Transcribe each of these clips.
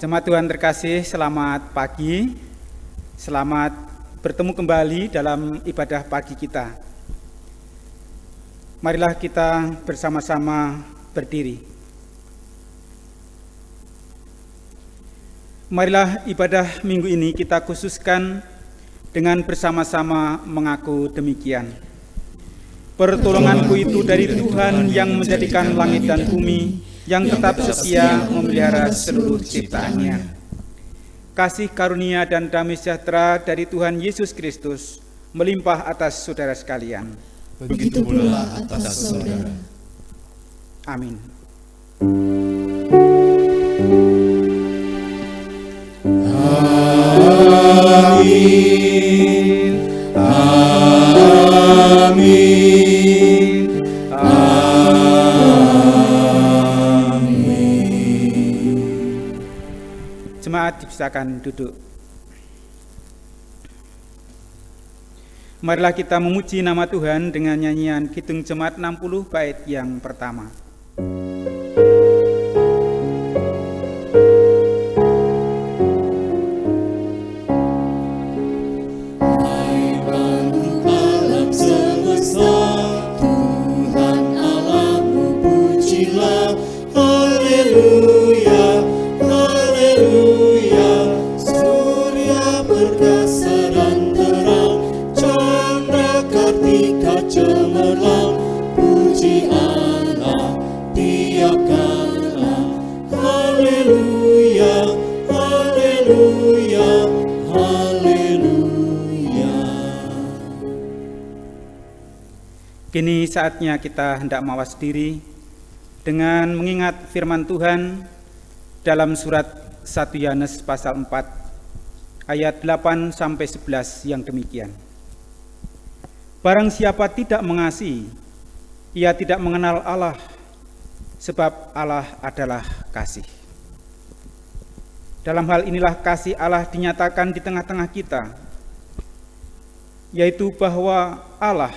Jemaat Tuhan terkasih, selamat pagi. Selamat bertemu kembali dalam ibadah pagi kita. Marilah kita bersama-sama berdiri. Marilah ibadah minggu ini kita khususkan dengan bersama-sama mengaku demikian. Pertolonganku itu dari Tuhan yang menjadikan langit dan bumi, yang tetap setia memelihara seluruh ciptaannya. Kasih karunia dan damai sejahtera dari Tuhan Yesus Kristus melimpah atas saudara sekalian. Begitu pula atas saudara. Amin. Amin. Amin. Jemaat disilakan duduk. Marilah kita memuji nama Tuhan dengan nyanyian Kidung Jemaat 60 bait yang pertama. Kini saatnya kita hendak mawas diri dengan mengingat firman Tuhan dalam surat 1 Yohanes pasal 4 ayat 8 sampai 11 yang demikian. Barang siapa tidak mengasihi, ia tidak mengenal Allah, sebab Allah adalah kasih. Dalam hal inilah kasih Allah dinyatakan di tengah-tengah kita, yaitu bahwa Allah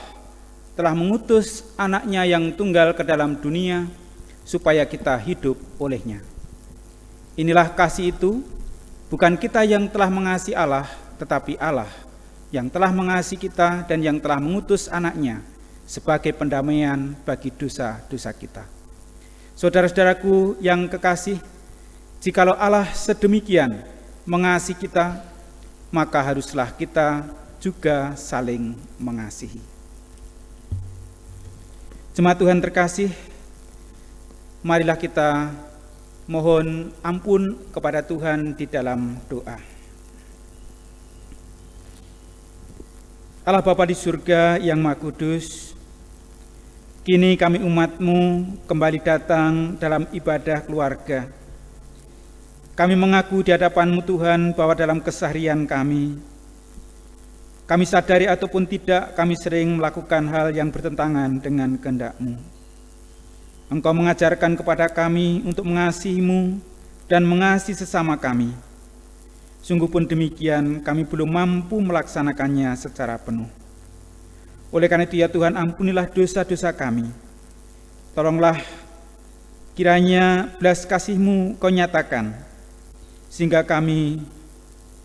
telah mengutus anaknya yang tunggal ke dalam dunia supaya kita hidup olehnya. Inilah kasih itu, bukan kita yang telah mengasihi Allah, tetapi Allah yang telah mengasihi kita dan yang telah mengutus anaknya sebagai pendamaian bagi dosa-dosa kita. Saudara-saudaraku yang kekasih, jikalau Allah sedemikian mengasihi kita, maka haruslah kita juga saling mengasihi. Jemaat Tuhan terkasih, marilah kita mohon ampun kepada Tuhan di dalam doa. Allah Bapa di surga yang Maha Kudus, kini kami umat-Mu kembali datang dalam ibadah keluarga. Kami mengaku di hadapan-Mu Tuhan bahwa dalam keseharian kami sadari ataupun tidak, kami sering melakukan hal yang bertentangan dengan kehendak-Mu. Engkau mengajarkan kepada kami untuk mengasihi-Mu dan mengasihi sesama kami. Sungguh pun demikian, kami belum mampu melaksanakannya secara penuh. Oleh karena itu ya Tuhan, ampunilah dosa-dosa kami. Tolonglah kiranya belas kasih-Mu Kau nyatakan, sehingga kami,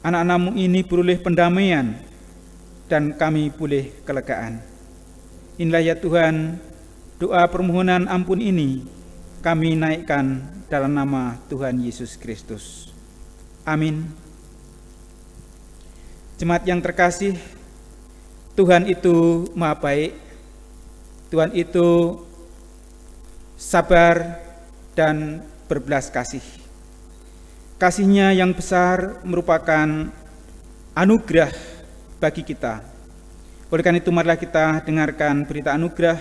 anak-anak-Mu ini beroleh pendamaian, dan kami boleh kelegaan. Inilah ya Tuhan, doa permohonan ampun ini kami naikkan dalam nama Tuhan Yesus Kristus. Amin. Jemaat yang terkasih, Tuhan itu Maha baik, Tuhan itu sabar dan berbelas kasih. Kasih-Nya yang besar merupakan anugerah bagi kita. Oleh karena itu marilah kita dengarkan berita anugerah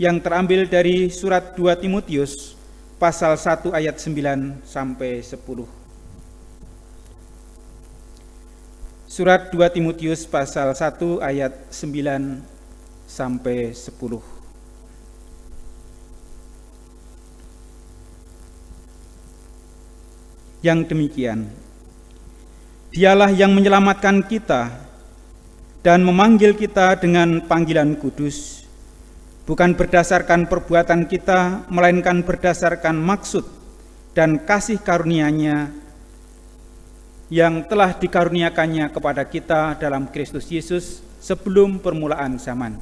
yang terambil dari surat 2 Timotius pasal 1 ayat 9 sampai 10. Surat 2 Timotius pasal 1 ayat 9 sampai 10. Yang demikian, Dialah yang menyelamatkan kita dan memanggil kita dengan panggilan kudus, bukan berdasarkan perbuatan kita, melainkan berdasarkan maksud dan kasih karunia-Nya yang telah dikaruniakannya kepada kita dalam Kristus Yesus sebelum permulaan zaman,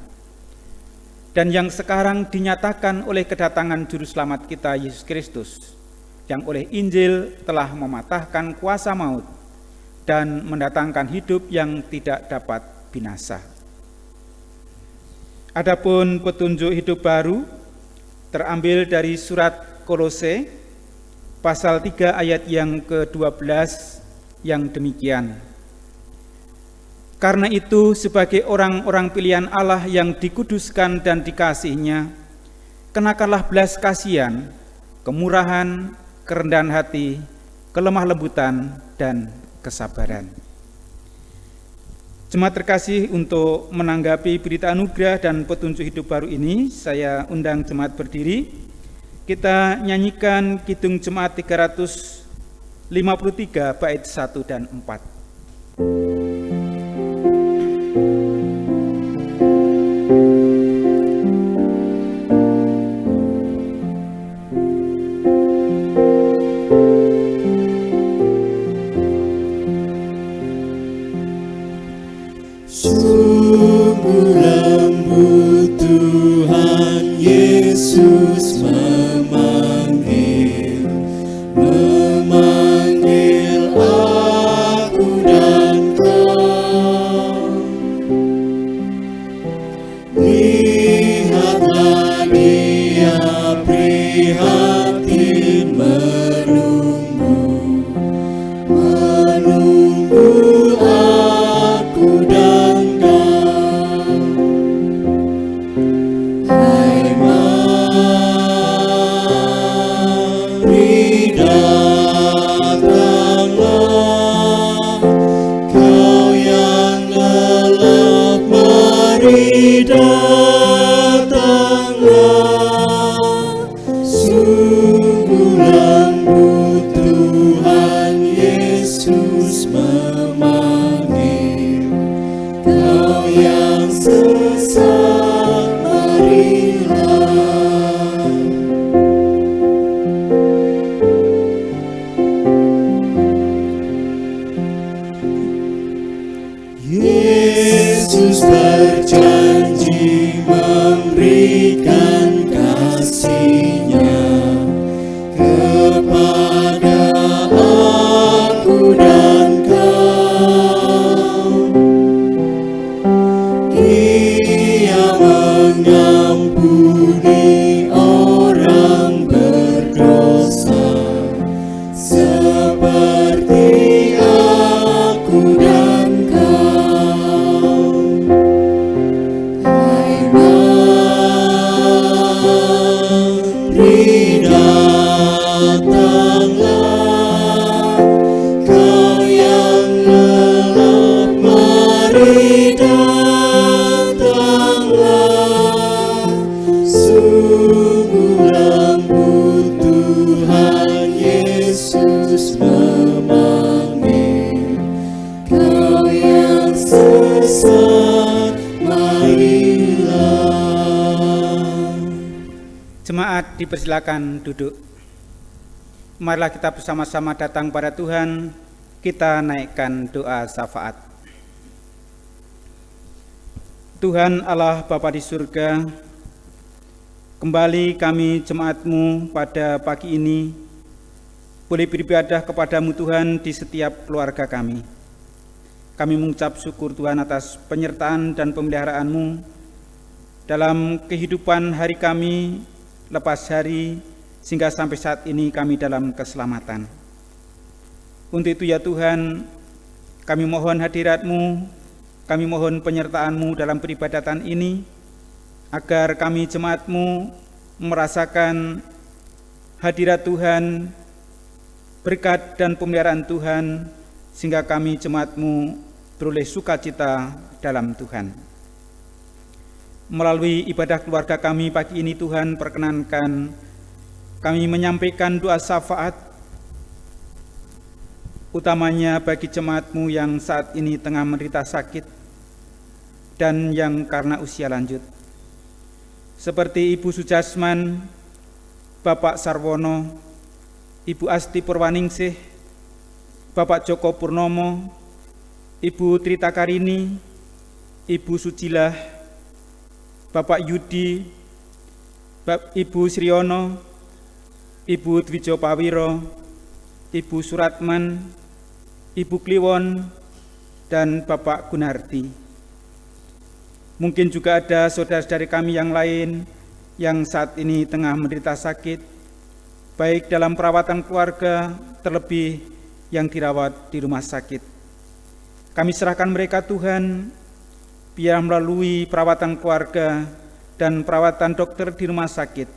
dan yang sekarang dinyatakan oleh kedatangan Juru Selamat kita Yesus Kristus, yang oleh Injil telah mematahkan kuasa maut dan mendatangkan hidup yang tidak dapat binasa. Adapun petunjuk hidup baru terambil dari surat Kolose pasal 3 ayat yang ke-12 yang demikian. Karena itu, sebagai orang-orang pilihan Allah yang dikuduskan dan dikasihinya, kenakanlah belas kasihan, kemurahan, kerendahan hati, kelemah lembutan, dan kesabaran. Jemaat terkasih, untuk menanggapi berita anugerah dan petunjuk hidup baru ini, saya undang jemaat berdiri. Kita nyanyikan Kidung Jemaat 353 bait 1 dan 4. Sungguh lembut Tuhan Yesus memanggil aku dan kau. Lihatlah Dia prihatin menunggu aku dan kau. Hai mari datanglah, kau yang lelah, mari datanglah. Sungguh lembut Tuhan Yesus memanggil, kau yang sesat, marilah. Yesus berjanji memberikan kasih-Nya kepada aku dan kau. Ia mengampuni orang berdosa seperti aku dan kau. Hai mari datanglah, kau yang lelah, mari datanglah. Sungguh lembut Tuhan Yesus memanggil, kau yang sesat, marilah. Jemaat dipersilakan duduk. Marilah kita bersama-sama datang pada Tuhan, kita naikkan doa syafaat. Tuhan Allah Bapa di surga, kembali kami jemaat-Mu pada pagi ini boleh beribadah kepada-Mu Tuhan di setiap keluarga kami. Kami mengucap syukur Tuhan atas penyertaan dan pemeliharaan-Mu dalam kehidupan hari kami lepas hari, sehingga sampai saat ini kami dalam keselamatan. Untuk itu ya Tuhan, kami mohon hadirat-Mu, kami mohon penyertaan-Mu dalam peribadatan ini, agar kami jemaat-Mu merasakan hadirat Tuhan, berkat dan pemeliharaan Tuhan, sehingga kami jemaat-Mu beroleh sukacita dalam Tuhan. Melalui ibadah keluarga kami pagi ini Tuhan, perkenankan kami menyampaikan doa syafaat, utamanya bagi jemaat-Mu yang saat ini tengah menderita sakit dan yang karena usia lanjut, seperti Ibu Sujasman, Bapak Sarwono, Ibu Asti Purwaningsih, Bapak Joko Purnomo, Ibu Trita Karini, Ibu Sujilah, Bapak Yudi, Ibu Sriono, Ibu Dwijo Pawiro, Ibu Suratman, Ibu Kliwon, dan Bapak Gunardi. Mungkin juga ada saudara-saudari kami yang lain yang saat ini tengah menderita sakit, baik dalam perawatan keluarga, terlebih yang dirawat di rumah sakit. Kami serahkan mereka Tuhan, biar melalui perawatan keluarga dan perawatan dokter di rumah sakit,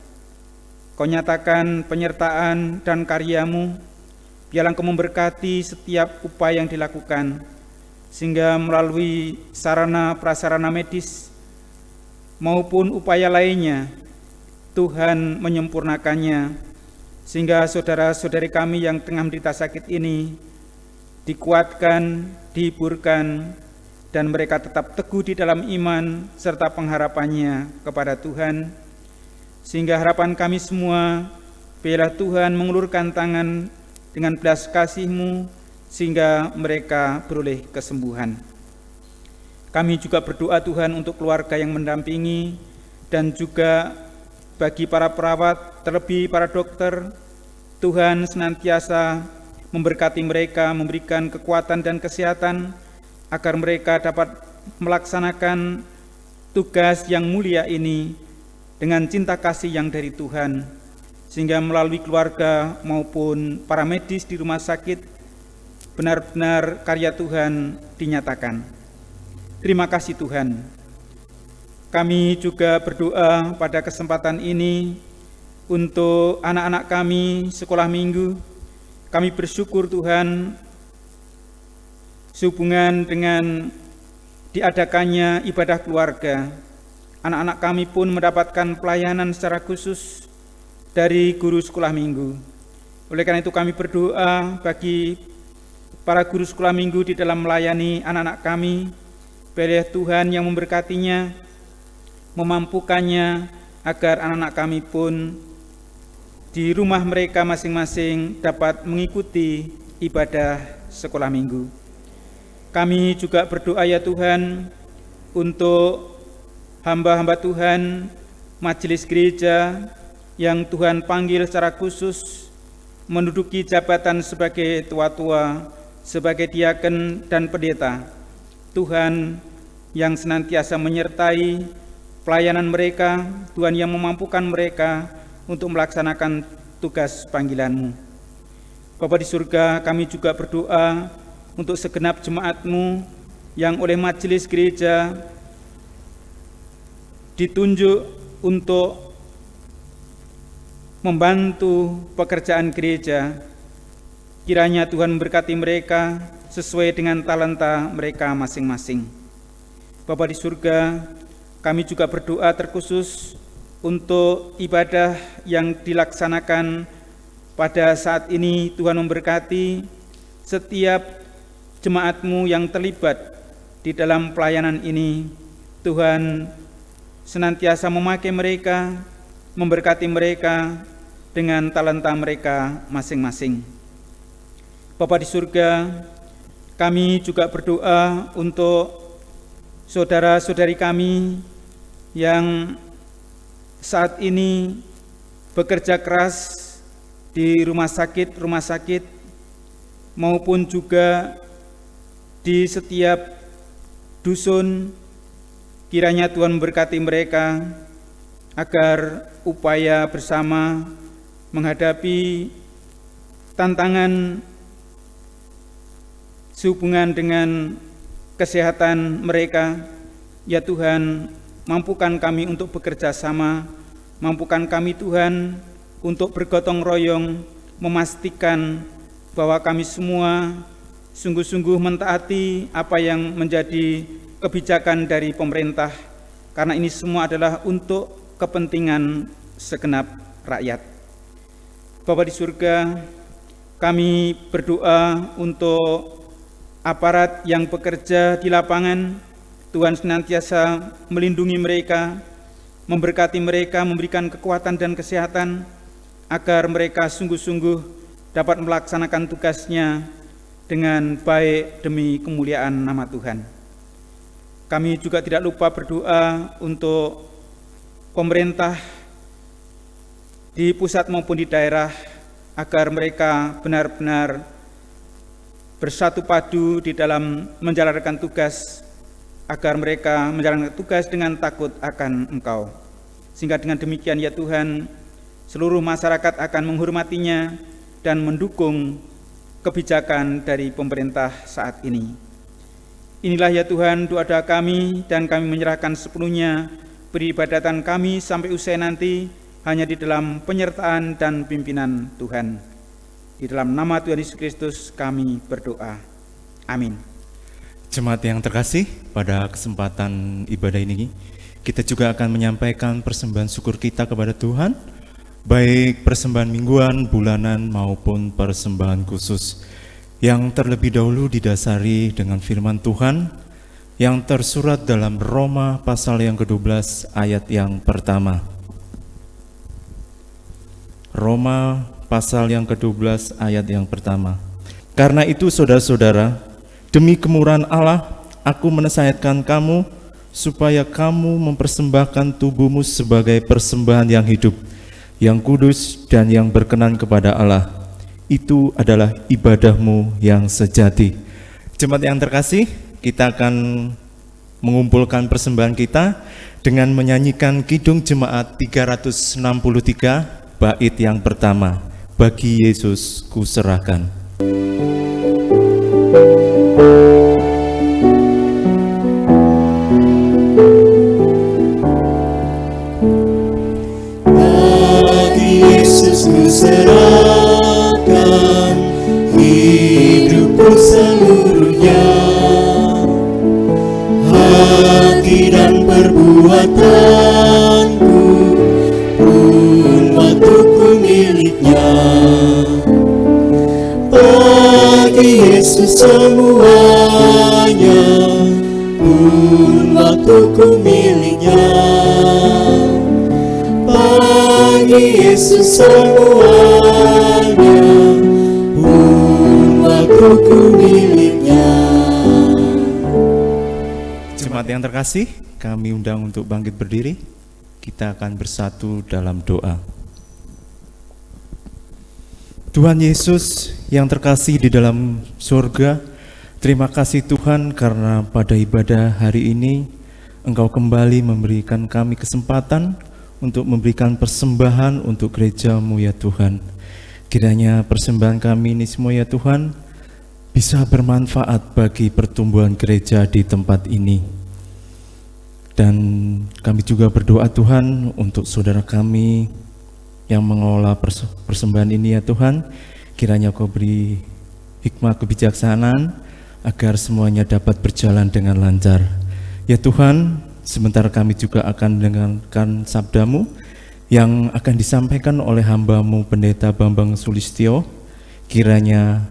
Kau nyatakan penyertaan dan karya-Mu, biarlah Engkau memberkati setiap upaya yang dilakukan, sehingga melalui sarana prasarana medis maupun upaya lainnya, Tuhan menyempurnakannya, sehingga saudara-saudari kami yang tengah menderita sakit ini dikuatkan, dihiburkan, dan mereka tetap teguh di dalam iman serta pengharapannya kepada Tuhan, sehingga harapan kami semua, biarlah Tuhan mengulurkan tangan dengan belas kasih-Mu, sehingga mereka beroleh kesembuhan. Kami juga berdoa Tuhan untuk keluarga yang mendampingi, dan juga bagi para perawat, terlebih para dokter. Tuhan senantiasa memberkati mereka, memberikan kekuatan dan kesehatan, agar mereka dapat melaksanakan tugas yang mulia ini dengan cinta kasih yang dari Tuhan, sehingga melalui keluarga maupun para medis di rumah sakit, benar-benar karya Tuhan dinyatakan. Terima kasih Tuhan. Kami juga berdoa pada kesempatan ini untuk anak-anak kami sekolah minggu. Kami bersyukur Tuhan, sehubungan dengan diadakannya ibadah keluarga, anak-anak kami pun mendapatkan pelayanan secara khusus dari guru sekolah minggu. Oleh karena itu kami berdoa bagi para guru sekolah minggu di dalam melayani anak-anak kami, biarlah Tuhan yang memberkatinya, memampukannya, agar anak-anak kami pun di rumah mereka masing-masing dapat mengikuti ibadah sekolah minggu. Kami juga berdoa ya Tuhan untuk hamba-hamba Tuhan, majelis gereja yang Tuhan panggil secara khusus menduduki jabatan sebagai tua-tua, sebagai diaken dan pendeta. Tuhan yang senantiasa menyertai pelayanan mereka, Tuhan yang memampukan mereka untuk melaksanakan tugas panggilan-Mu. Bapa di surga, kami juga berdoa untuk segenap jemaat-Mu yang oleh majelis gereja ditunjuk untuk membantu pekerjaan gereja. Kiranya Tuhan memberkati mereka sesuai dengan talenta mereka masing-masing. Bapa di surga, kami juga berdoa terkhusus untuk ibadah yang dilaksanakan pada saat ini. Tuhan memberkati setiap jemaat-Mu yang terlibat di dalam pelayanan ini. Tuhan senantiasa memakai mereka, memberkati mereka dengan talenta mereka masing-masing. Bapa di surga, kami juga berdoa untuk saudara-saudari kami yang saat ini bekerja keras di rumah sakit maupun juga di setiap dusun. Kiranya Tuhan memberkati mereka agar upaya bersama menghadapi tantangan sehubungan dengan kesehatan mereka. Ya Tuhan, mampukan kami untuk bekerja sama, mampukan kami Tuhan untuk bergotong royong, memastikan bahwa kami semua sungguh-sungguh mentaati apa yang menjadi kebijakan dari pemerintah, karena ini semua adalah untuk kepentingan segenap rakyat. Bapa di surga, kami berdoa untuk aparat yang bekerja di lapangan. Tuhan senantiasa melindungi mereka, memberkati mereka, memberikan kekuatan dan kesehatan, agar mereka sungguh-sungguh dapat melaksanakan tugasnya dengan baik demi kemuliaan nama Tuhan. Kami juga tidak lupa berdoa untuk pemerintah di pusat maupun di daerah, agar mereka benar-benar bersatu padu di dalam menjalankan tugas, agar mereka menjalankan tugas dengan takut akan Engkau. Sehingga dengan demikian ya Tuhan, seluruh masyarakat akan menghormatinya dan mendukung kebijakan dari pemerintah saat ini. Inilah ya Tuhan doa-doa kami, dan kami menyerahkan sepenuhnya peribadatan kami sampai usai nanti hanya di dalam penyertaan dan pimpinan Tuhan. Di dalam nama Tuhan Yesus Kristus kami berdoa. Amin. Jemaat yang terkasih, pada kesempatan ibadah ini kita juga akan menyampaikan persembahan syukur kita kepada Tuhan, baik persembahan mingguan, bulanan maupun persembahan khusus, yang terlebih dahulu didasari dengan firman Tuhan yang tersurat dalam Roma pasal yang ke-12 ayat yang pertama. Roma pasal yang ke-12 ayat yang pertama. Karena itu saudara-saudara, demi kemurahan Allah, aku menasihatkan kamu supaya kamu mempersembahkan tubuhmu sebagai persembahan yang hidup, yang kudus dan yang berkenan kepada Allah. Itu adalah ibadahmu yang sejati. Jemaat yang terkasih, kita akan mengumpulkan persembahan kita dengan menyanyikan Kidung Jemaat 363 bait yang pertama, Bagi Yesus Kuserahkan. Bagi Yesus kuserahkan hidupku seluruhnya, hati dan perbuatanku pun waktuku miliknya. Bagi Yesus semuanya pun waktuku miliknya. Bagi Yesus semuanya pun waktuku miliknya. Jemaat yang terkasih, kami undang untuk bangkit berdiri. Kita akan bersatu dalam doa. Tuhan Yesus yang terkasih di dalam surga, terima kasih Tuhan karena pada ibadah hari ini Engkau kembali memberikan kami kesempatan untuk memberikan persembahan untuk gereja-Mu ya Tuhan. Kiranya persembahan kami ini semua ya Tuhan bisa bermanfaat bagi pertumbuhan gereja di tempat ini. Dan kami juga berdoa Tuhan untuk saudara kami yang mengelola persembahan ini ya Tuhan. Kiranya Kau beri hikmah kebijaksanaan agar semuanya dapat berjalan dengan lancar. Ya Tuhan, sebentar kami juga akan mendengarkan sabda-Mu yang akan disampaikan oleh hamba-Mu Pendeta Bambang Sulistyo. Kiranya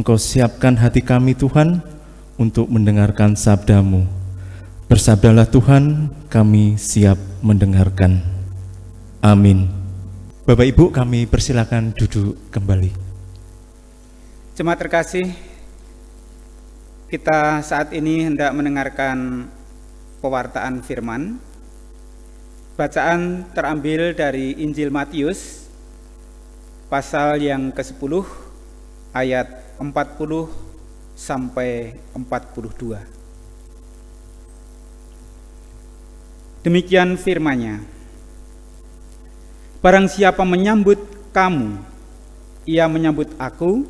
Engkau siapkan hati kami Tuhan untuk mendengarkan sabda-Mu. Bersabdalah Tuhan, kami siap mendengarkan. Amin. Bapak Ibu, kami persilakan duduk kembali. Jemaat terkasih, kita saat ini hendak mendengarkan pewartaan firman. Bacaan terambil dari Injil Matius pasal yang ke-10 ayat 40 sampai 42. Demikian firman-Nya. Barang siapa menyambut kamu, ia menyambut aku,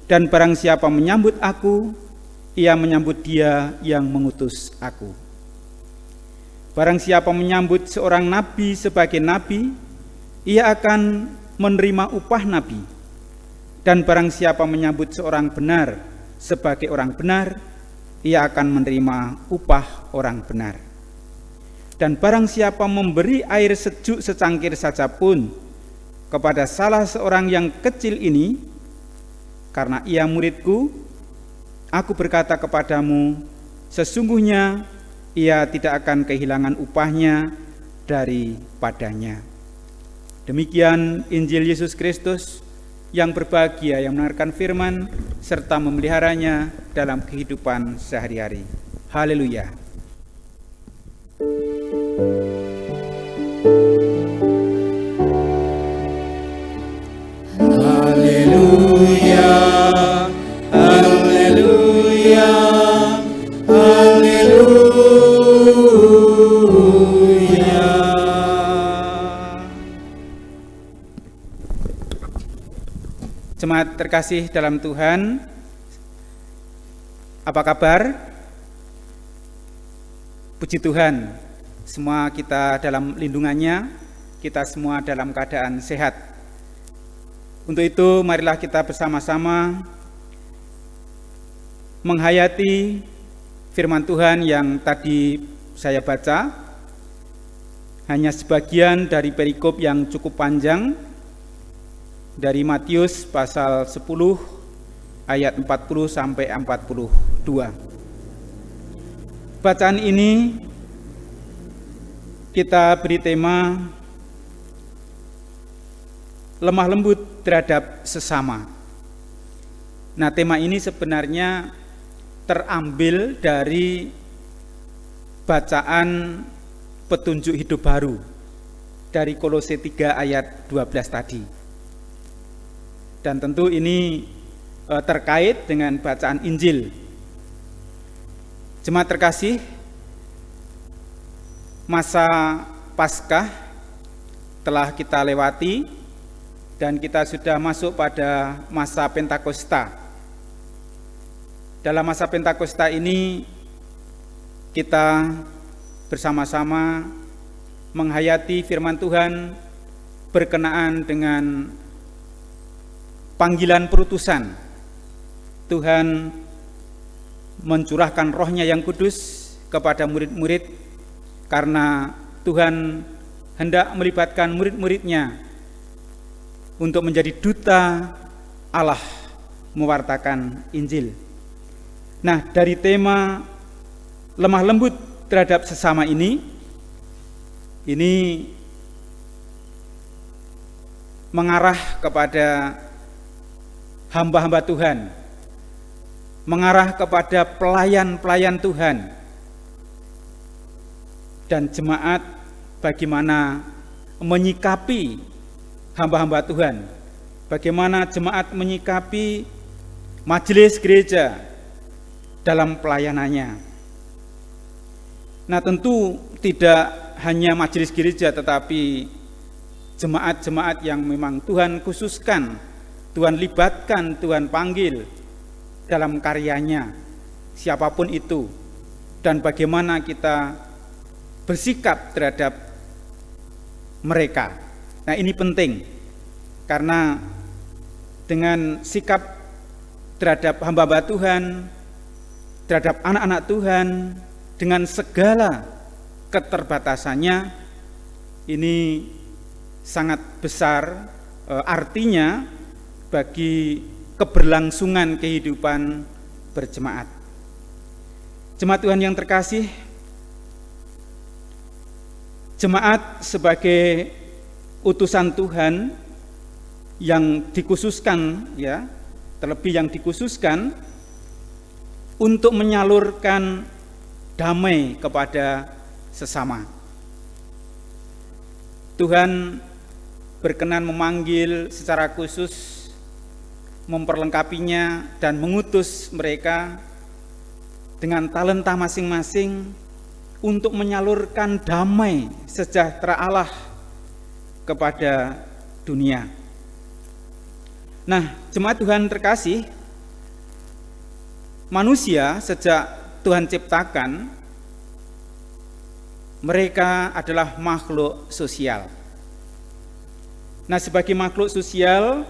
dan barang siapa menyambut aku, ia menyambut Dia yang mengutus aku. Barang siapa menyambut seorang nabi sebagai nabi, ia akan menerima upah nabi. Dan barang siapa menyambut seorang benar sebagai orang benar, ia akan menerima upah orang benar. Dan barang siapa memberi air sejuk secangkir saja pun kepada salah seorang yang kecil ini, karena ia muridku, aku berkata kepadamu, sesungguhnya ia tidak akan kehilangan upahnya daripadanya. Demikian Injil Yesus Kristus. yang berbahagia yang mendengarkan firman serta memeliharanya dalam kehidupan sehari-hari. Haleluya. Haleluya, haleluya, haleluya. Jemaat terkasih dalam Tuhan, apa kabar? Puji Tuhan, semua kita dalam lindungannya, kita semua dalam keadaan sehat. Untuk itu, marilah kita bersama-sama menghayati firman Tuhan yang tadi saya baca, hanya sebagian dari perikop yang cukup panjang, dari Matius pasal 10 ayat 40 sampai 42. Bacaan ini kita beri tema lemah lembut terhadap sesama. Nah, tema ini sebenarnya terambil dari bacaan petunjuk hidup baru dari Kolose 3 ayat 12 tadi. Dan tentu ini terkait dengan bacaan Injil. Jemaat terkasih, masa Paskah telah kita lewati dan kita sudah masuk pada masa Pentakosta. Dalam masa Pentakosta ini kita bersama-sama menghayati firman Tuhan berkenaan dengan panggilan perutusan. Tuhan mencurahkan rohnya yang kudus kepada murid-murid karena Tuhan hendak melibatkan murid-muridnya untuk menjadi duta Allah mewartakan Injil. Nah, dari tema lemah lembut terhadap sesama ini mengarah kepada hamba-hamba Tuhan, mengarah kepada pelayan-pelayan Tuhan, dan jemaat bagaimana menyikapi hamba-hamba Tuhan, bagaimana jemaat menyikapi majelis gereja dalam pelayanannya. Nah, tentu tidak hanya majelis gereja, tetapi jemaat-jemaat yang memang Tuhan khususkan, Tuhan libatkan, Tuhan panggil dalam karyanya, siapapun itu, dan bagaimana kita bersikap terhadap mereka. Nah, ini penting, karena dengan sikap terhadap hamba-hamba Tuhan, terhadap anak-anak Tuhan, dengan segala keterbatasannya, ini sangat besar artinya bagi keberlangsungan kehidupan berjemaat. Jemaat Tuhan yang terkasih, jemaat sebagai utusan Tuhan yang dikhususkan, ya, terlebih yang dikhususkan untuk menyalurkan damai kepada sesama. Tuhan berkenan memanggil secara khusus, memperlengkapinya dan mengutus mereka dengan talenta masing-masing untuk menyalurkan damai sejahtera Allah kepada dunia. Nah, jemaat Tuhan terkasih, manusia sejak Tuhan ciptakan, mereka adalah makhluk sosial. Nah, sebagai makhluk sosial,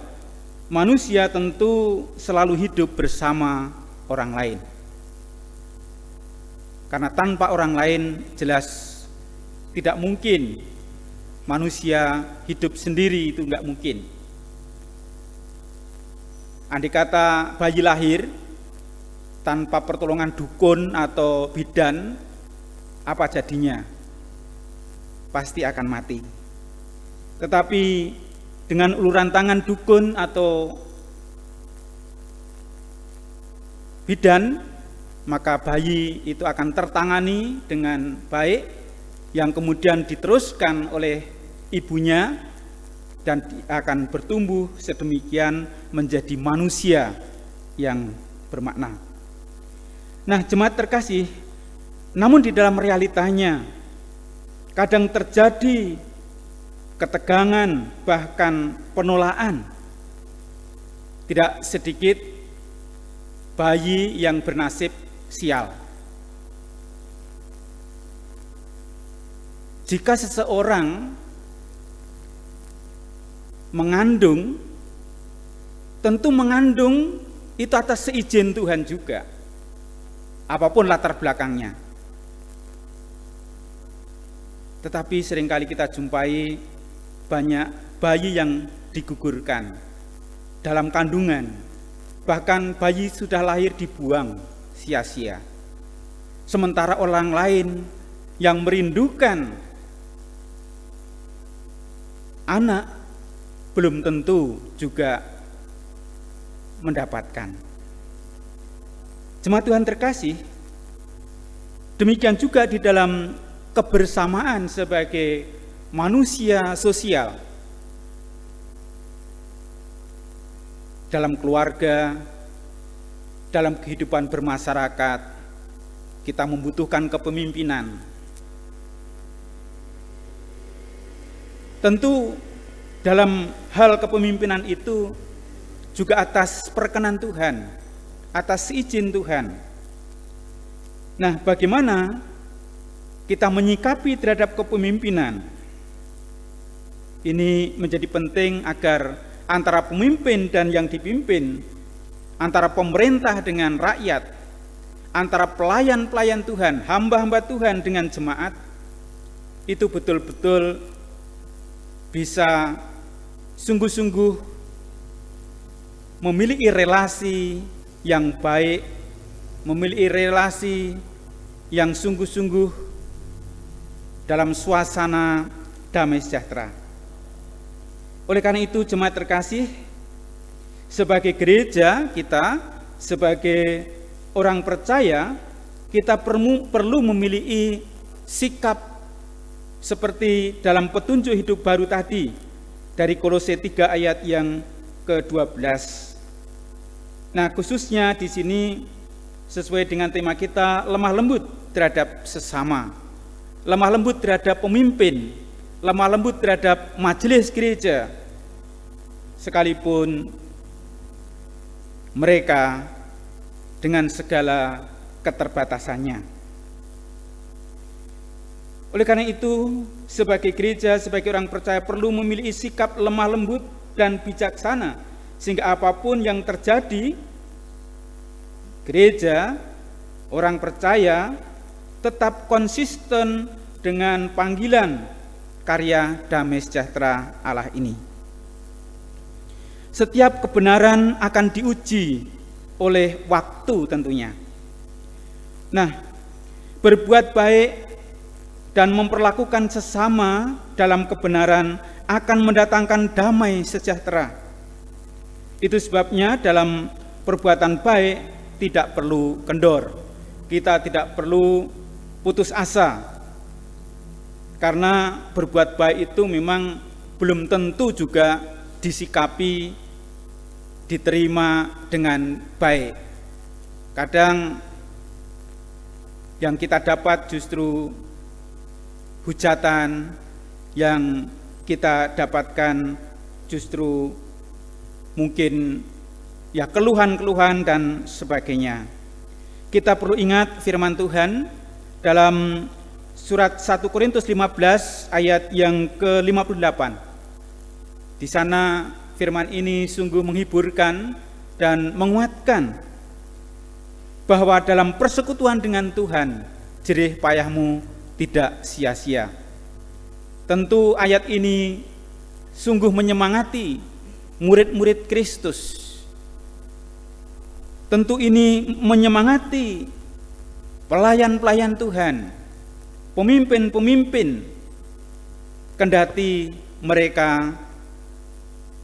manusia tentu selalu hidup bersama orang lain. Karena tanpa orang lain jelas tidak mungkin manusia hidup sendiri, itu enggak mungkin. Andai kata bayi lahir tanpa pertolongan dukun atau bidan, apa jadinya? Pasti akan mati. Tetapi dengan uluran tangan dukun atau bidan, maka bayi itu akan tertangani dengan baik, yang kemudian diteruskan oleh ibunya dan akan bertumbuh sedemikian menjadi manusia yang bermakna. Nah, jemaat terkasih, namun di dalam realitanya kadang terjadi ketegangan, bahkan penolakan. Tidak sedikit bayi yang bernasib sial. Jika seseorang mengandung, tentu mengandung itu atas seizin Tuhan juga, apapun latar belakangnya. Tetapi seringkali kita jumpai banyak bayi yang digugurkan dalam kandungan, bahkan bayi sudah lahir dibuang sia-sia. Sementara orang lain yang merindukan anak belum tentu juga mendapatkan. Jemaat Tuhan terkasih, demikian juga di dalam kebersamaan sebagai manusia sosial, dalam keluarga, dalam kehidupan bermasyarakat, kita membutuhkan kepemimpinan. Tentu dalam hal kepemimpinan itu juga atas perkenan Tuhan, atas izin Tuhan. Nah, bagaimana kita menyikapi terhadap kepemimpinan? Ini menjadi penting agar antara pemimpin dan yang dipimpin, antara pemerintah dengan rakyat, antara pelayan-pelayan Tuhan, hamba-hamba Tuhan dengan jemaat, itu betul-betul bisa sungguh-sungguh memiliki relasi yang baik, memiliki relasi yang sungguh-sungguh dalam suasana damai sejahtera. Oleh karena itu, jemaat terkasih, sebagai gereja kita, sebagai orang percaya, kita perlu memiliki sikap seperti dalam petunjuk hidup baru tadi dari Kolose 3 ayat yang ke-12. Nah, khususnya di sini sesuai dengan tema kita, lemah lembut terhadap sesama, lemah lembut terhadap pemimpin, lemah lembut terhadap majelis gereja, sekalipun mereka dengan segala keterbatasannya. Oleh karena itu, sebagai gereja, sebagai orang percaya perlu memiliki sikap lemah lembut dan bijaksana, sehingga apapun yang terjadi, gereja, orang percaya tetap konsisten dengan panggilan karya damai sejahtera Allah ini. Setiap kebenaran akan diuji oleh waktu tentunya. Nah, berbuat baik dan memperlakukan sesama dalam kebenaran akan mendatangkan damai sejahtera. Itu sebabnya dalam perbuatan baik tidak perlu kendor. Kita tidak perlu putus asa. Karena berbuat baik itu memang belum tentu juga disikapi, diterima dengan baik. Kadang yang kita dapat justru hujatan, yang kita dapatkan justru mungkin ya keluhan-keluhan dan sebagainya. Kita perlu ingat firman Tuhan dalam surat 1 Korintus 15 ayat yang ke-58. Di sana firman ini sungguh menghiburkan dan menguatkan bahwa dalam persekutuan dengan Tuhan, jerih payahmu tidak sia-sia. Tentu ayat ini sungguh menyemangati murid-murid Kristus. Tentu ini menyemangati pelayan-pelayan Tuhan, pemimpin-pemimpin, kendati mereka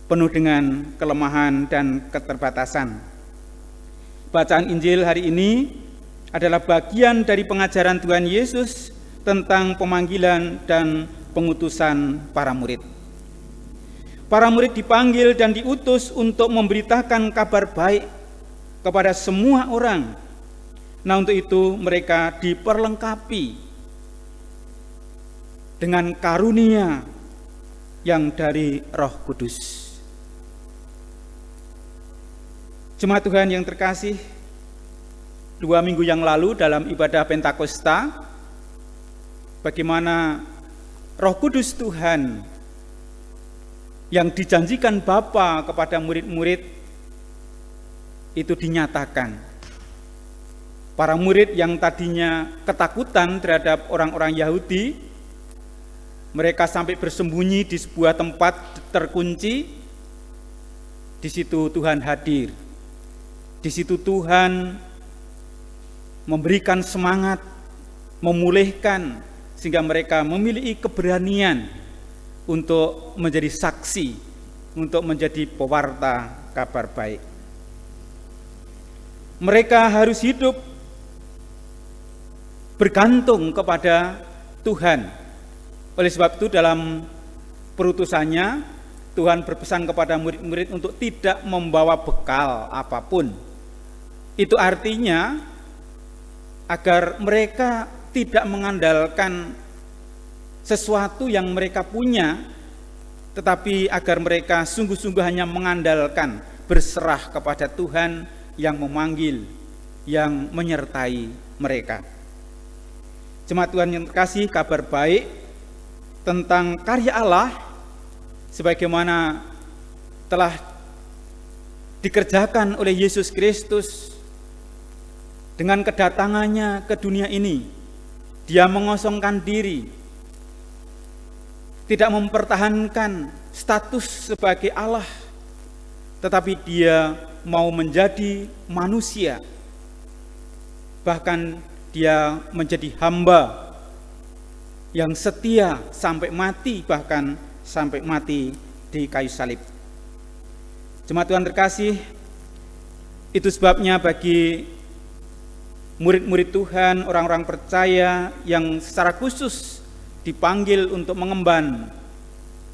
penuh dengan kelemahan dan keterbatasan. Bacaan Injil hari ini adalah bagian dari pengajaran Tuhan Yesus tentang pemanggilan dan pengutusan para murid. Para murid dipanggil dan diutus untuk memberitakan kabar baik kepada semua orang. Nah, untuk itu mereka diperlengkapi dengan karunia yang dari Roh Kudus. Jemaat Tuhan yang terkasih, 2 minggu yang lalu dalam ibadah Pentakosta, bagaimana Roh Kudus Tuhan yang dijanjikan Bapa kepada murid-murid itu dinyatakan. Para murid yang tadinya ketakutan terhadap orang-orang Yahudi, mereka sampai bersembunyi di sebuah tempat terkunci. Di situ Tuhan hadir. Di situ Tuhan memberikan semangat, memulihkan, sehingga mereka memiliki keberanian untuk menjadi saksi, untuk menjadi pewarta kabar baik. Mereka harus hidup bergantung kepada Tuhan. Oleh sebab itu dalam perutusannya, Tuhan berpesan kepada murid-murid untuk tidak membawa bekal apapun. Itu artinya agar mereka tidak mengandalkan sesuatu yang mereka punya, tetapi agar mereka sungguh-sungguh hanya mengandalkan, berserah kepada Tuhan yang memanggil, yang menyertai mereka. Jemaat Tuhan yang terkasih, kabar baik tentang karya Allah sebagaimana telah dikerjakan oleh Yesus Kristus dengan kedatangannya ke dunia ini. Dia mengosongkan diri, tidak mempertahankan status sebagai Allah, tetapi dia mau menjadi manusia. Bahkan dia menjadi hamba yang setia sampai mati, bahkan sampai mati di kayu salib. Jemaat Tuhan terkasih, itu sebabnya bagi murid-murid Tuhan, orang-orang percaya yang secara khusus dipanggil untuk mengemban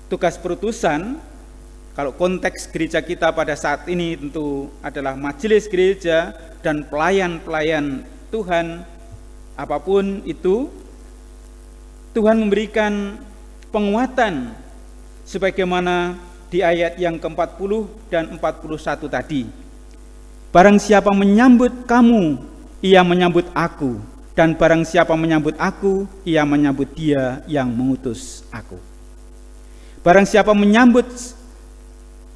tugas perutusan. Kalau konteks gereja kita pada saat ini tentu adalah majelis gereja dan pelayan-pelayan Tuhan, apapun itu, Tuhan memberikan penguatan sebagaimana di ayat yang ke-40 dan 41 tadi. Barang siapa menyambut kamu, ia menyambut aku. Dan barang siapa menyambut aku, ia menyambut dia yang mengutus aku. Barang siapa menyambut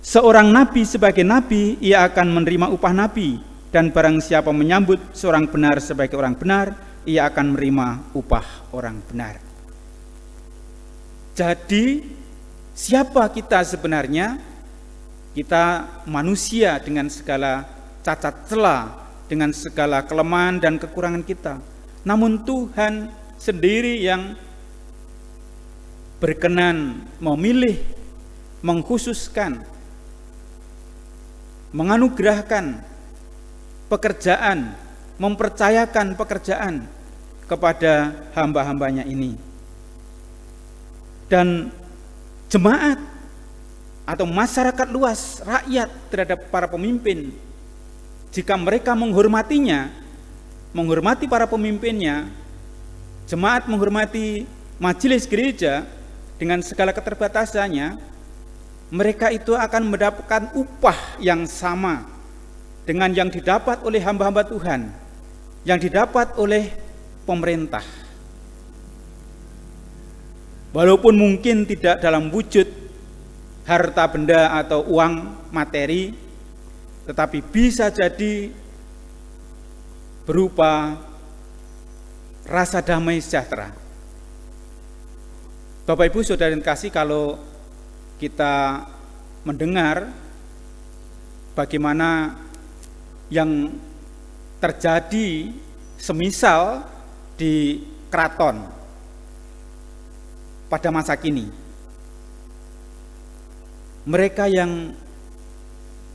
seorang nabi sebagai nabi, ia akan menerima upah nabi. Dan barang siapa menyambut seorang benar sebagai orang benar, ia akan menerima upah orang benar. Jadi, siapa kita sebenarnya? Kita manusia dengan segala cacat celah, dengan segala kelemahan dan kekurangan kita. Namun Tuhan sendiri yang berkenan memilih, mengkhususkan, menganugerahkan pekerjaan, mempercayakan pekerjaan kepada hamba-hambanya ini. Dan jemaat atau masyarakat luas, rakyat terhadap para pemimpin, jika mereka menghormatinya, menghormati para pemimpinnya, jemaat menghormati majelis gereja dengan segala keterbatasannya, mereka itu akan mendapatkan upah yang sama dengan yang didapat oleh hamba-hamba Tuhan, yang didapat oleh pemerintah. Walaupun mungkin tidak dalam wujud harta benda atau uang materi, tetapi bisa jadi berupa rasa damai sejahtera. Bapak Ibu Saudara yang kasih, kalau kita mendengar bagaimana yang terjadi semisal di keraton pada masa kini, mereka yang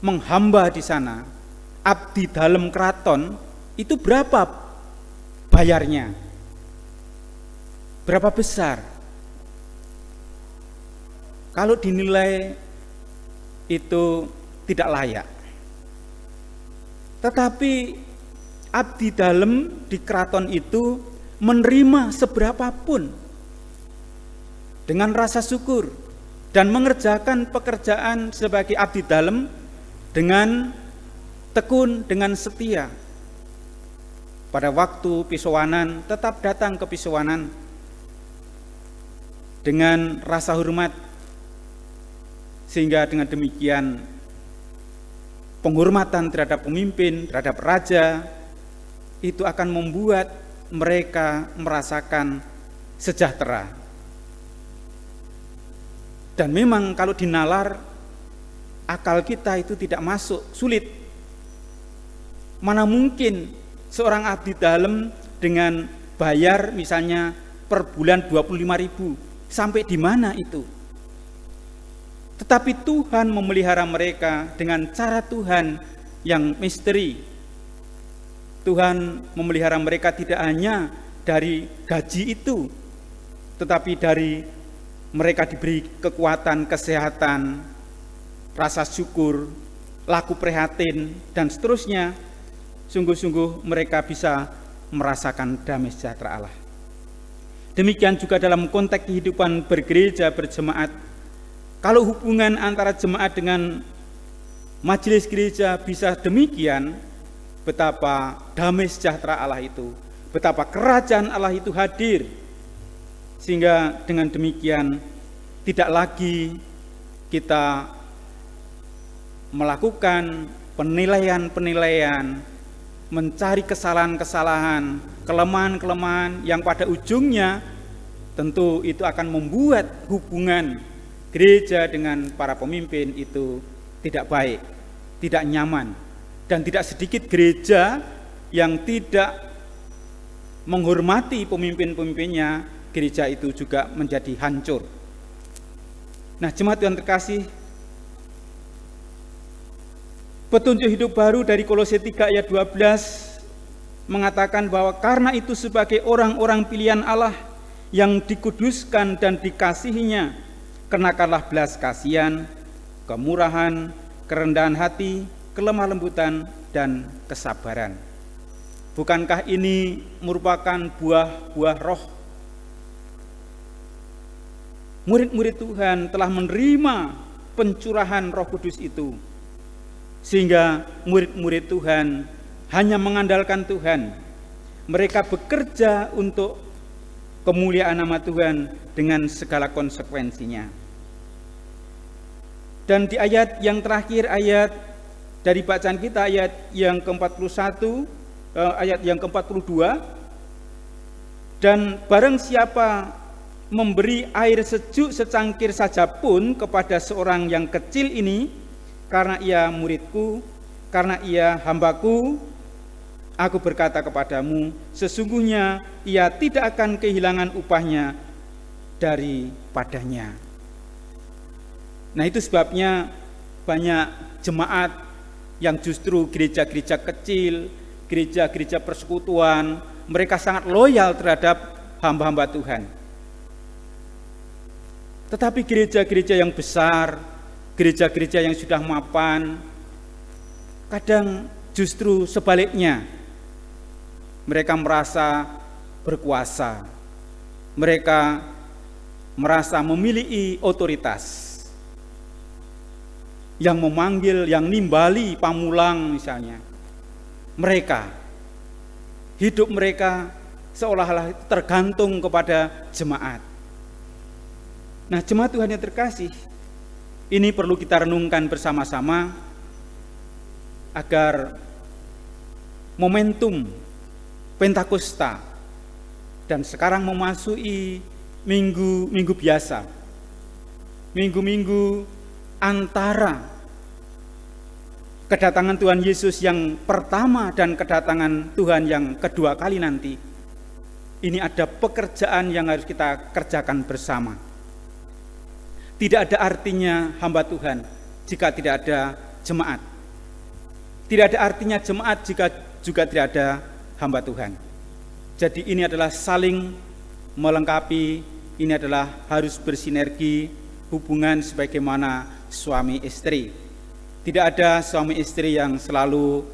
menghamba di sana, abdi dalam keraton, itu berapa bayarnya? Berapa besar? Kalau dinilai itu tidak layak. Tetapi abdi dalam di keraton itu menerima seberapapun dengan rasa syukur dan mengerjakan pekerjaan sebagai abdi dalam dengan tekun, dengan setia. Pada waktu pisowanan tetap datang ke pisowanan dengan rasa hormat, sehingga dengan demikian penghormatan terhadap pemimpin, terhadap raja, itu akan membuat mereka merasakan sejahtera. Dan memang kalau dinalar, akal kita itu tidak masuk, sulit. Mana mungkin seorang abdi dalam dengan bayar misalnya per bulan 25.000, sampai di mana itu? Tetapi Tuhan memelihara mereka dengan cara Tuhan yang misteri. Tuhan memelihara mereka tidak hanya dari gaji itu, tetapi dari mereka diberi kekuatan, kesehatan, rasa syukur, laku prihatin, dan seterusnya. Sungguh-sungguh mereka bisa merasakan damai sejahtera Allah. Demikian juga dalam konteks kehidupan bergereja, berjemaat. Kalau hubungan antara jemaat dengan majelis gereja bisa demikian, betapa damai sejahtera Allah itu, betapa kerajaan Allah itu hadir, sehingga dengan demikian tidak lagi kita melakukan penilaian-penilaian, mencari kesalahan-kesalahan, kelemahan-kelemahan yang pada ujungnya tentu itu akan membuat hubungan gereja dengan para pemimpin itu tidak baik, tidak nyaman, dan tidak sedikit gereja yang tidak menghormati pemimpin-pemimpinnya, gereja itu juga menjadi hancur. Nah, jemaat yang terkasih, petunjuk hidup baru dari Kolose 3 ayat 12 mengatakan bahwa karena itu sebagai orang-orang pilihan Allah yang dikuduskan dan dikasihinya, kenakanlah belas kasihan, kemurahan, kerendahan hati, kelemah lembutan, dan kesabaran. Bukankah ini merupakan buah-buah roh? Murid-murid Tuhan telah menerima pencurahan Roh Kudus itu, sehingga murid-murid Tuhan hanya mengandalkan Tuhan. Mereka bekerja untuk kemuliaan nama Tuhan dengan segala konsekuensinya. Dan di ayat yang terakhir, ayat dari bacaan kita, ayat yang ke-41, ayat yang ke-42, dan barang siapa memberi air sejuk secangkir saja pun kepada seorang yang kecil ini, karena ia muridku, karena ia hambaku, aku berkata kepadamu, sesungguhnya ia tidak akan kehilangan upahnya daripadanya. Nah, itu sebabnya banyak jemaat yang justru gereja-gereja kecil, gereja-gereja persekutuan, mereka sangat loyal terhadap hamba-hamba Tuhan. Tetapi gereja-gereja yang besar, gereja-gereja yang sudah mapan, kadang justru sebaliknya. Mereka merasa berkuasa, mereka merasa memiliki otoritas, yang memanggil, yang nimbali pamulang misalnya. Mereka, hidup mereka seolah-olah tergantung kepada jemaat. Nah, jemaat Tuhan yang terkasih, ini perlu kita renungkan bersama-sama agar momentum Pentakosta dan sekarang memasuki minggu biasa, minggu-minggu antara kedatangan Tuhan Yesus yang pertama dan kedatangan Tuhan yang kedua kali nanti. Ini ada pekerjaan yang harus kita kerjakan bersama. Tidak ada artinya hamba Tuhan jika tidak ada jemaat. Tidak ada artinya jemaat jika juga tidak ada hamba Tuhan. Jadi ini adalah saling melengkapi, ini adalah harus bersinergi, hubungan sebagaimana suami istri. Tidak ada suami istri yang selalu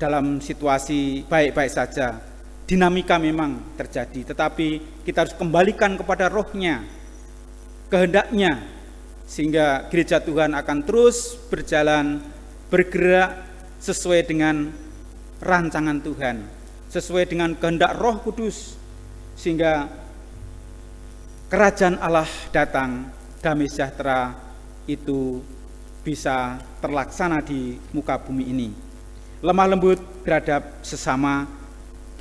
dalam situasi baik-baik saja. Dinamika memang terjadi, tetapi kita harus kembalikan kepada rohnya, kehendaknya, sehingga gereja Tuhan akan terus berjalan, bergerak sesuai dengan rancangan Tuhan, sesuai dengan kehendak Roh Kudus, sehingga kerajaan Allah datang, damai sejahtera itu bisa terlaksana di muka bumi ini. Lemah lembut terhadap sesama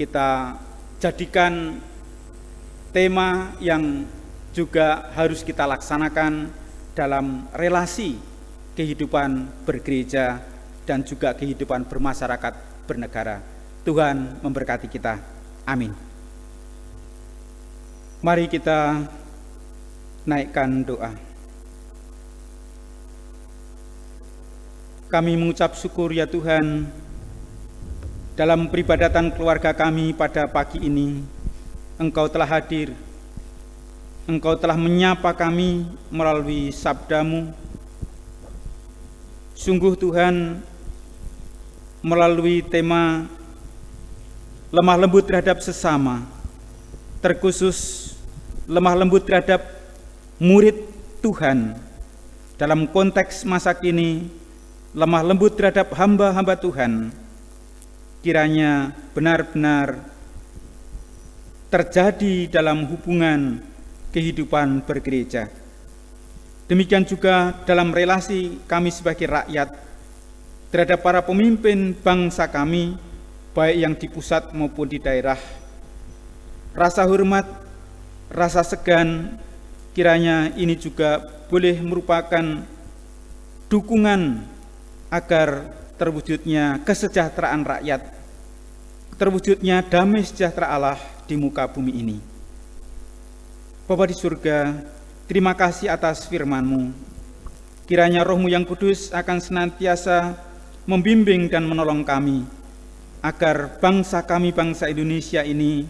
kita jadikan tema yang juga harus kita laksanakan dalam relasi kehidupan bergereja dan juga kehidupan bermasyarakat bernegara. Tuhan memberkati kita. Amin. Mari kita naikkan doa. Kami mengucap syukur ya Tuhan, dalam peribadatan keluarga kami pada pagi ini, Engkau telah hadir. Engkau telah menyapa kami melalui sabda-Mu. Sungguh Tuhan, melalui tema lemah lembut terhadap sesama, terkhusus lemah lembut terhadap murid Tuhan, dalam konteks masa kini, lemah lembut terhadap hamba-hamba Tuhan, kiranya benar-benar terjadi dalam hubungan kehidupan bergereja. Demikian juga dalam relasi kami sebagai rakyat terhadap para pemimpin bangsa kami, baik yang di pusat maupun di daerah. Rasa hormat, rasa segan, kiranya ini juga boleh merupakan dukungan agar terwujudnya kesejahteraan rakyat, terwujudnya damai sejahtera Allah di muka bumi ini. Bapa di surga, terima kasih atas firman-Mu. Kiranya Roh-Mu yang kudus akan senantiasa membimbing dan menolong kami, agar bangsa kami, bangsa Indonesia ini,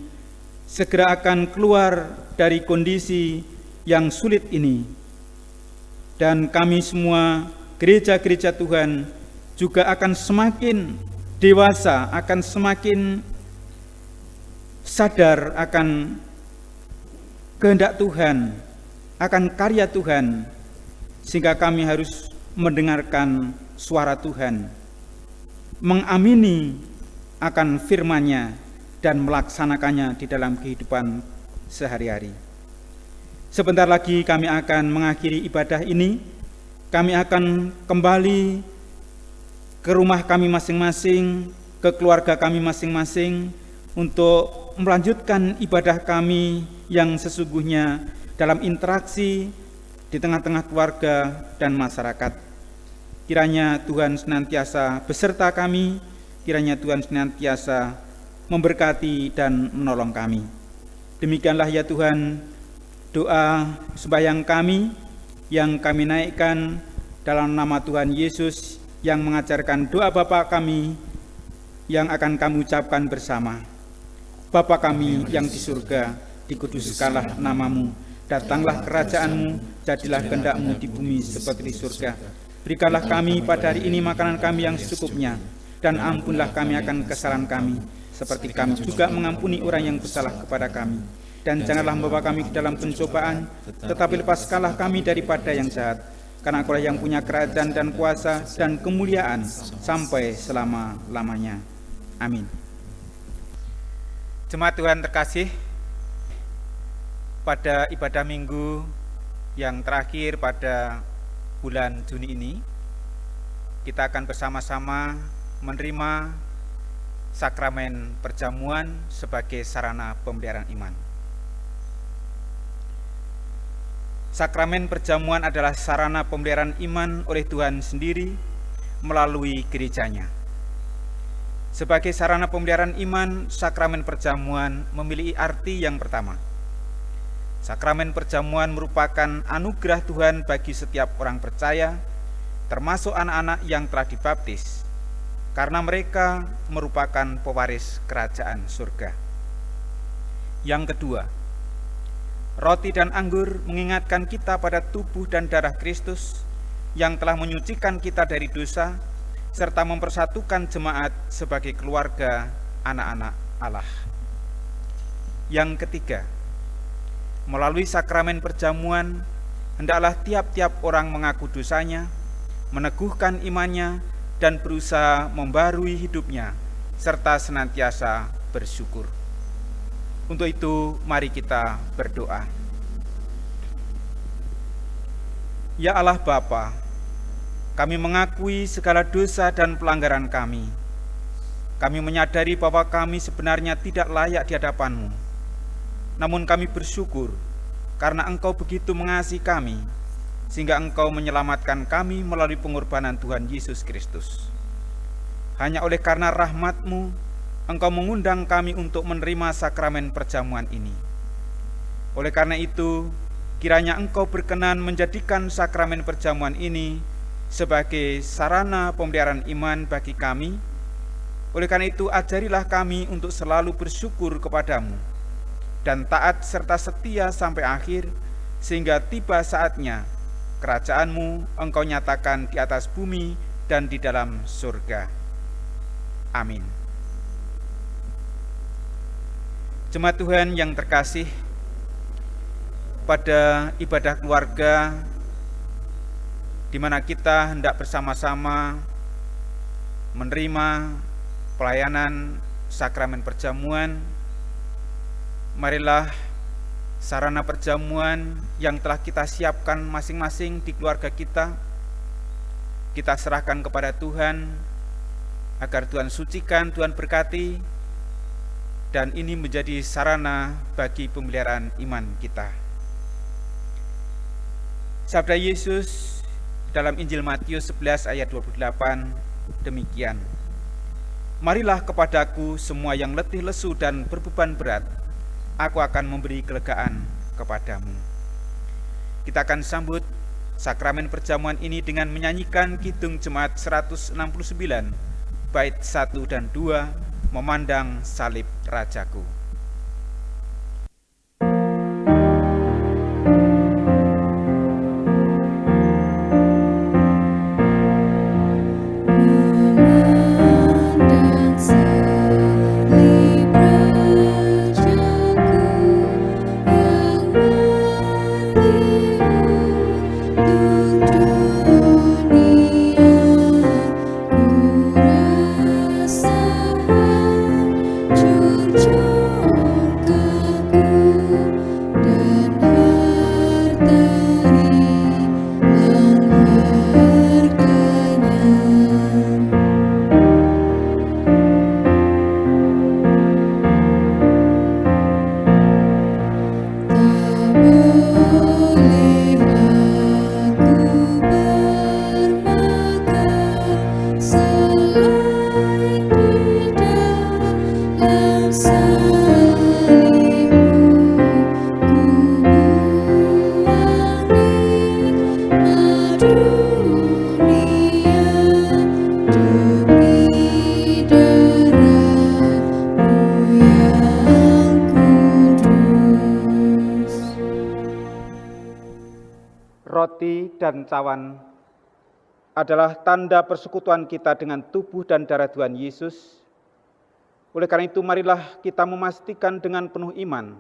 segera akan keluar dari kondisi yang sulit ini. Dan kami semua, gereja-gereja Tuhan, juga akan semakin dewasa, akan semakin sadar akan kehendak Tuhan, akan karya Tuhan, sehingga kami harus mendengarkan suara Tuhan, mengamini akan firman-Nya dan melaksanakannya di dalam kehidupan sehari-hari. Sebentar lagi kami akan mengakhiri ibadah ini. Kami akan kembali ke rumah kami masing-masing, ke keluarga kami masing-masing, untuk melanjutkan ibadah kami yang sesungguhnya dalam interaksi di tengah-tengah keluarga dan masyarakat. Kiranya Tuhan senantiasa beserta kami, kiranya Tuhan senantiasa memberkati dan menolong kami. Demikianlah ya Tuhan, doa sembahyang kami yang kami naikkan dalam nama Tuhan Yesus yang mengajarkan doa Bapa kami yang akan kami ucapkan bersama. Bapa kami yang di surga, dikuduskanlah nama-Mu, datanglah kerajaan-Mu, jadilah kehendak-Mu di bumi seperti di surga. Berikanlah kami pada hari ini makanan kami yang secukupnya, dan ampunlah kami akan kesalahan kami, seperti kami juga mengampuni orang yang bersalah kepada kami. Dan janganlah membawa kami ke dalam pencobaan, tetapi lepaskanlah kami daripada yang jahat. Karena Engkau yang punya kerajaan dan kuasa dan kemuliaan sampai selama-lamanya. Amin. Jemaat Tuhan terkasih, pada ibadah minggu yang terakhir pada bulan Juni ini, kita akan bersama-sama menerima sakramen perjamuan sebagai sarana pemeliharaan iman. Sakramen perjamuan adalah sarana pemeliharaan iman oleh Tuhan sendiri melalui gerejanya. Sebagai sarana pemeliharaan iman, sakramen perjamuan memiliki arti yang pertama. Sakramen perjamuan merupakan anugerah Tuhan bagi setiap orang percaya, termasuk anak-anak yang telah dibaptis, karena mereka merupakan pewaris kerajaan surga. Yang kedua, roti dan anggur mengingatkan kita pada tubuh dan darah Kristus yang telah menyucikan kita dari dosa, serta mempersatukan jemaat sebagai keluarga anak-anak Allah. Yang ketiga, melalui sakramen perjamuan, hendaklah tiap-tiap orang mengaku dosanya, meneguhkan imannya, dan berusaha membarui hidupnya, serta senantiasa bersyukur. Untuk itu, mari kita berdoa. Ya Allah Bapa, kami mengakui segala dosa dan pelanggaran kami. Kami menyadari bahwa kami sebenarnya tidak layak di hadapan-Mu. Namun kami bersyukur karena Engkau begitu mengasihi kami, sehingga Engkau menyelamatkan kami melalui pengorbanan Tuhan Yesus Kristus. Hanya oleh karena rahmat-Mu, Engkau mengundang kami untuk menerima sakramen perjamuan ini. Oleh karena itu, kiranya Engkau berkenan menjadikan sakramen perjamuan ini sebagai sarana pemeliharaan iman bagi kami. Oleh karena itu, ajarilah kami untuk selalu bersyukur kepadamu dan taat serta setia sampai akhir, sehingga tiba saatnya kerajaan-Mu Engkau nyatakan di atas bumi dan di dalam surga. Amin. Jemaat Tuhan yang terkasih, pada ibadah keluarga di mana kita hendak bersama-sama menerima pelayanan sakramen perjamuan, marilah sarana perjamuan yang telah kita siapkan masing-masing di keluarga kita serahkan kepada Tuhan, agar Tuhan sucikan, Tuhan berkati, dan ini menjadi sarana bagi pemeliharaan iman kita. Sabda Yesus dalam Injil Matius 11 ayat 28 demikian, "Marilah kepadaku semua yang letih lesu dan berbeban berat, aku akan memberi kelegaan kepadamu." Kita akan sambut sakramen perjamuan ini dengan menyanyikan Kidung Jemaat 169, bait 1 dan 2, Memandang Salib Rajaku. Roti dan cawan adalah tanda persekutuan kita dengan tubuh dan darah Tuhan Yesus. Oleh karena itu, marilah kita memastikan dengan penuh iman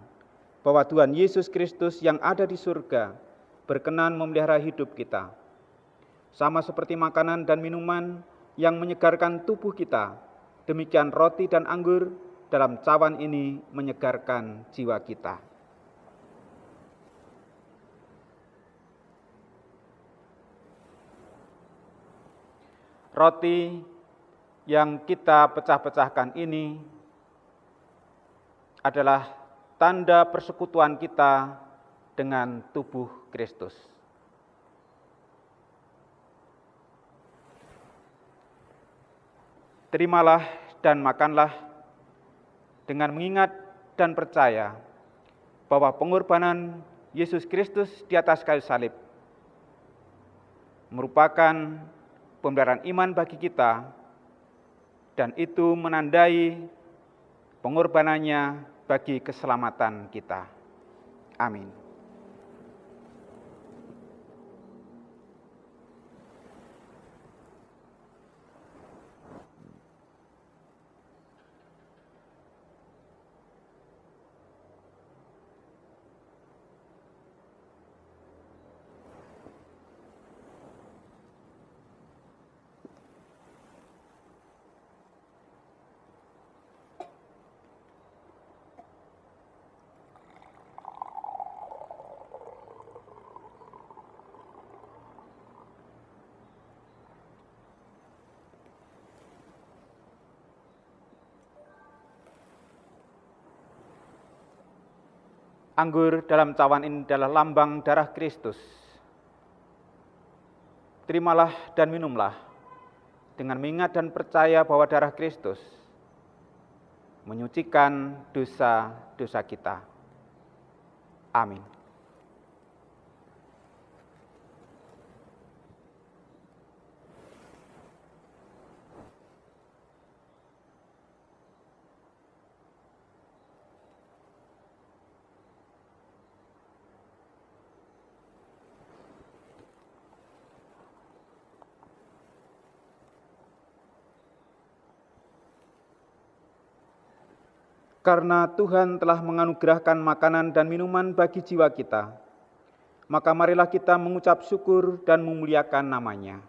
bahwa Tuhan Yesus Kristus yang ada di surga berkenan memelihara hidup kita. Sama seperti makanan dan minuman yang menyegarkan tubuh kita, demikian roti dan anggur dalam cawan ini menyegarkan jiwa kita. Roti yang kita pecah-pecahkan ini adalah tanda persekutuan kita dengan tubuh Kristus. Terimalah dan makanlah dengan mengingat dan percaya bahwa pengorbanan Yesus Kristus di atas kayu salib merupakan pembenaran iman bagi kita, dan itu menandai pengorbanannya bagi keselamatan kita. Amin. Anggur dalam cawan ini adalah lambang darah Kristus. Terimalah dan minumlah dengan mengingat dan percaya bahwa darah Kristus menyucikan dosa-dosa kita. Amin. Karena Tuhan telah menganugerahkan makanan dan minuman bagi jiwa kita, maka marilah kita mengucap syukur dan memuliakan nama-Nya.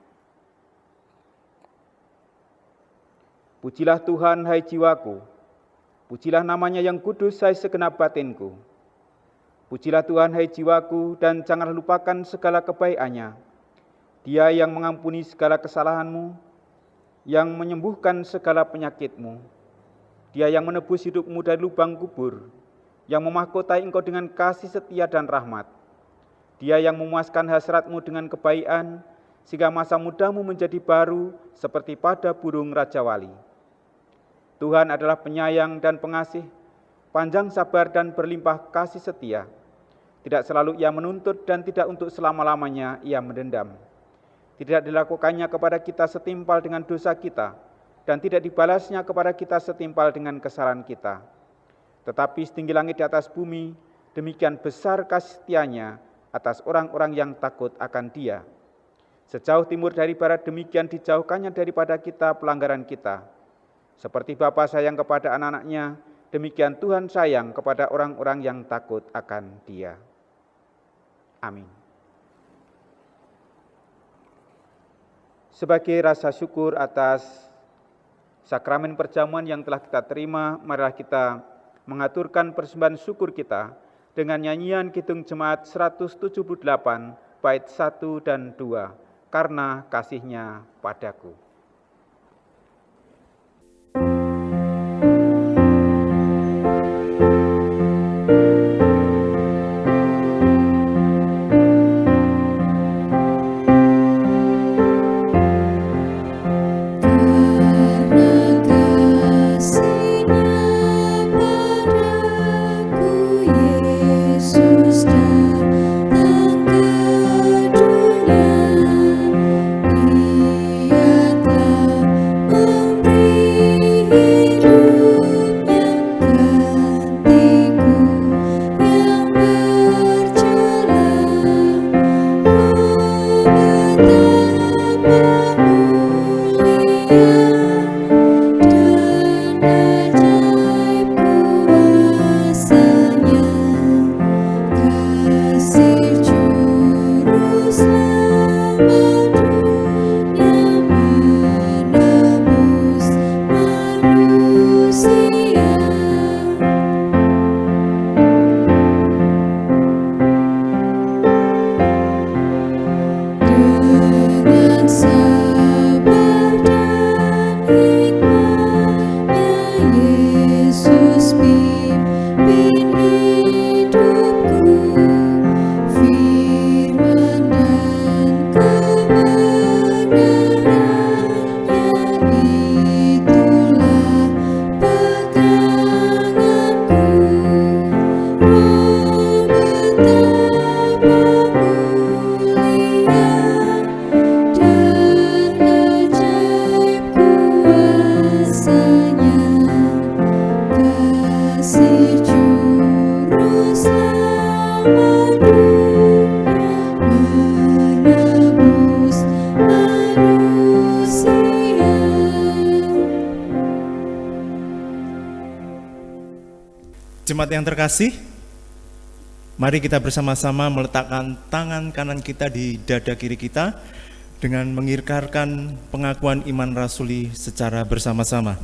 Pujilah Tuhan, hai jiwaku, pujilah nama-Nya yang kudus, hai segenap batinku. Pujilah Tuhan, hai jiwaku, dan janganlah lupakan segala kebaikan-Nya. Dia yang mengampuni segala kesalahanmu, yang menyembuhkan segala penyakitmu. Dia yang menebus hidupmu dari lubang kubur, yang memahkotai engkau dengan kasih setia dan rahmat. Dia yang memuaskan hasratmu dengan kebaikan, sehingga masa mudamu menjadi baru seperti pada burung Raja Wali. Tuhan adalah penyayang dan pengasih, panjang sabar dan berlimpah kasih setia. Tidak selalu Ia menuntut dan tidak untuk selama-lamanya Ia mendendam. Tidak dilakukannya kepada kita setimpal dengan dosa kita, dan tidak dibalasnya kepada kita setimpal dengan kesalahan kita. Tetapi setinggi langit di atas bumi, demikian besar kasih setia-Nya atas orang-orang yang takut akan Dia. Sejauh timur dari barat, demikian dijauhkannya daripada kita pelanggaran kita. Seperti Bapa sayang kepada anak-anaknya, demikian Tuhan sayang kepada orang-orang yang takut akan Dia. Amin. Sebagai rasa syukur atas sakramen perjamuan yang telah kita terima, marilah kita mengaturkan persembahan syukur kita dengan nyanyian Kidung Jemaat 178 bait 1 dan 2, karena kasih-Nya padaku. Ia Jemaat yang terkasih, mari kita bersama-sama meletakkan tangan kanan kita di dada kiri kita dengan mengikrarkan pengakuan iman rasuli secara bersama-sama.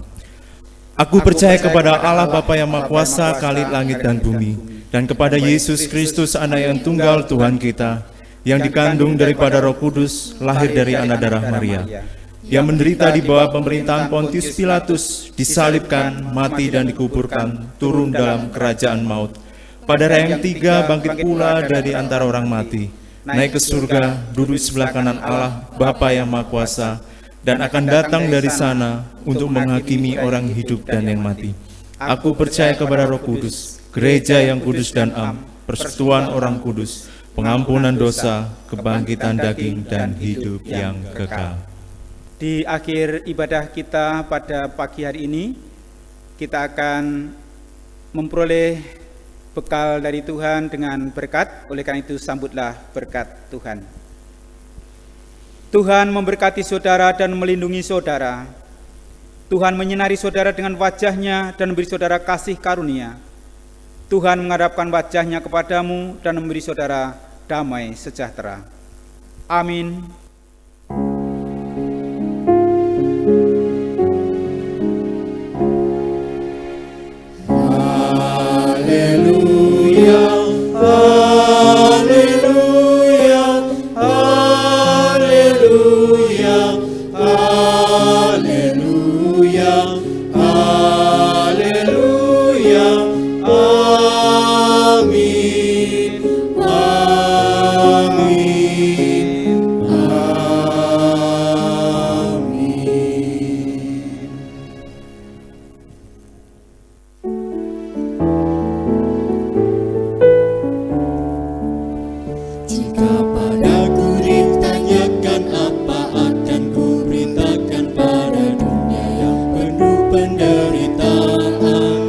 Aku percaya kepada Allah Bapa yang Maha Kuasa, Khalik langit dan bumi, dan kepada Yesus Kristus, Anak yang tunggal Tuhan kita, yang dikandung daripada Roh Kudus, lahir dari anak darah Maria, yang menderita di bawah pemerintahan Pontius Pilatus, disalibkan, mati dan dikuburkan, turun dalam kerajaan maut. Pada hari yang ketiga bangkit pula dari antara orang mati, naik ke surga, duduk sebelah kanan Allah Bapa yang Maha Kuasa, dan akan datang dari sana untuk menghakimi orang hidup dan yang mati. Aku percaya kepada Roh Kudus, gereja yang kudus dan am, persekutuan orang kudus, pengampunan dosa, kebangkitan daging, dan hidup yang kekal. Di akhir ibadah kita pada pagi hari ini, kita akan memperoleh bekal dari Tuhan dengan berkat. Oleh karena itu, sambutlah berkat Tuhan. Tuhan memberkati saudara dan melindungi saudara. Tuhan menyinari saudara dengan wajah-Nya dan memberi saudara kasih karunia. Tuhan menghadapkan wajah-Nya kepadamu dan memberi saudara damai sejahtera. Amin. Haleluya, haleluya, haleluya, haleluya, haleluya, amin, amin, amin. Jika padaku ditanyakan apa akan ku beritakan pada dunia yang penuh penderitaan,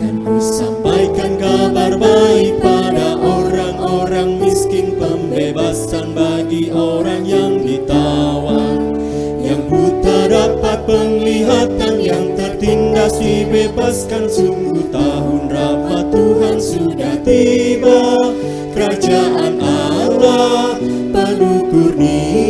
kan ku sampaikan kabar baik pada orang-orang miskin, pembebasan bagi orang yang ditawan, yang buta dapat penglihatan, yang tertindas dibebaskan. Sungguh tahun rahmat Tuhan sudah tiba, kerajaan Allah penuh kurnia.